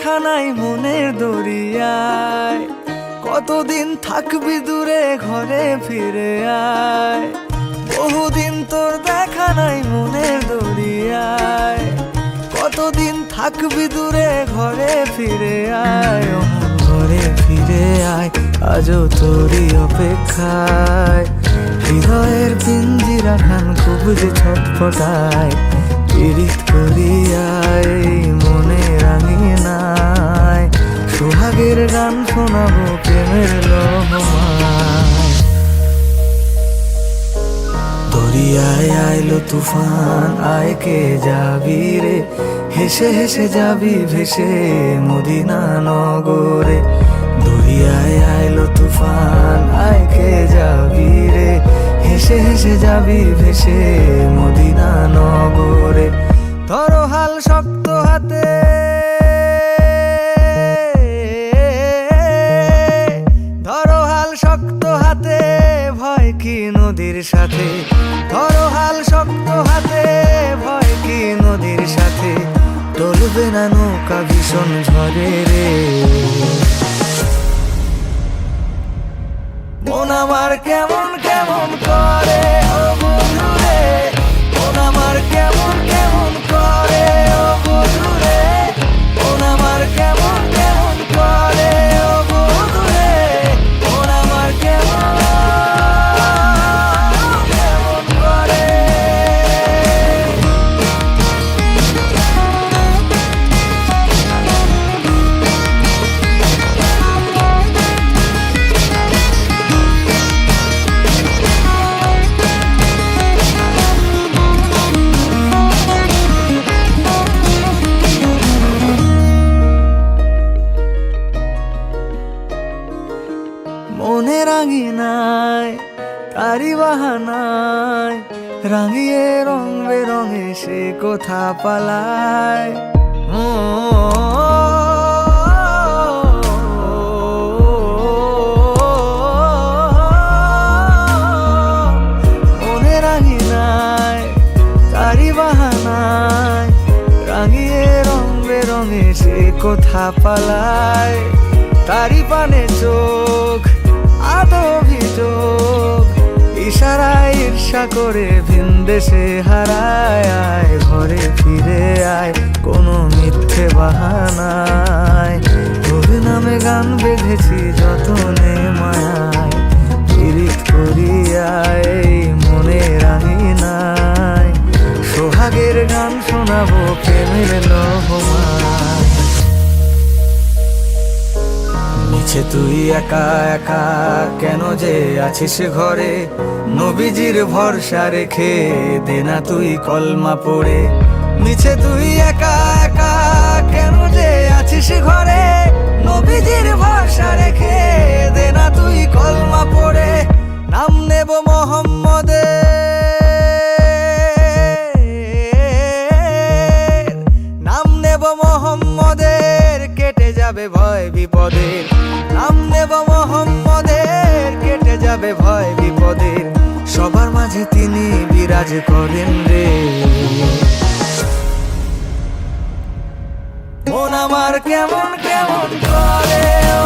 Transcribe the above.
দেখা নাই মনের দরিয়ায়, কতদিন থাকবি দূরে ঘরে ফিরে আয়। বহুদিন তোর দেখা নাই মনের দরিয়ায়, কতদিন থাকবি দূরে ঘরে ফিরে আয়। ঘরে ফিরে আয়, আজও তোরই অপেক্ষায়। হৃদয়ের পিঞ্জিরা খান খুব যে ছটফটায়, পীড়িত করিয়ায় মনে রাঙিনায়। সোহাগের গান শোনাবো প্রেমের লহমায়। দরিয়ায় আইলো তুফান, আয় কে যাবি রে, হেসে হেসে যাবি ভেসে মদিনা নগরে। দরিয়ায় আইলো তুফান, আয় কে যাবি রে, হেসে হেসে যাবি ভেসে মদিনা নগরে। ধরো হাল শক্ত হাতে, ধরো হাল শক্ত হাতে, ভয় কি নদীর সাথে। ধরো হাল শক্ত হাতে, ভয় কি নদীর সাথে। টলবে না নৌকা ভীষণ ঝড়ে রে। মন আমার কেমন কেমন করে ও বন্ধু রে, মন আমার কেমন কেমন করে ও বন্ধু রে। মন আমার কেমন কেমন করে ও বন্ধু রে, মন আমার কেমন কেমন করে। মনে রাঙিনায় তারি বাহানায়, রাঙিয়ে রং বেরঙে সে কোথা পালায়। মনে রাঙিনায় তারি বাহানায়, রাঙিয়ে রং বেরঙে সে কোথা পালায়। তারি পানে চোখ আদো অভিযোগ, ইশারায় ঈর্ষা করে ভিন দেশে হারায়। আয় ঘরে ফিরে আয়, কোনো মিথ্যে বাহানায়। তোর নামে গান বেঁধেছি যতনে মায়ায়, পীড়িত করিয়ায় মনে রাঙিনায়। সোহাগের গান শোনাবো প্রেমের লহমায়। মিছে তুই একা একা কেন যে আছিস ঘরে, নবীজির ভরসা রেখে দে না তুই কলমা পড়ে। মিছে তুই একা একা কেন যে আছিস ঘরে, নবীজির ভরসা রেখে দে না তুই কলমা পড়ে। নাম নেব মোহাম্মদের, নাম নেব মোহাম্মদের, কেটে যাবে ভয় বিপদের। নাম নেব মোহাম্মদের, কেটে যাবে ভয় বিপদের। সবার মাঝে তিনি বিরাজ করেন রে। মন আমার কেমন কেমন করে ও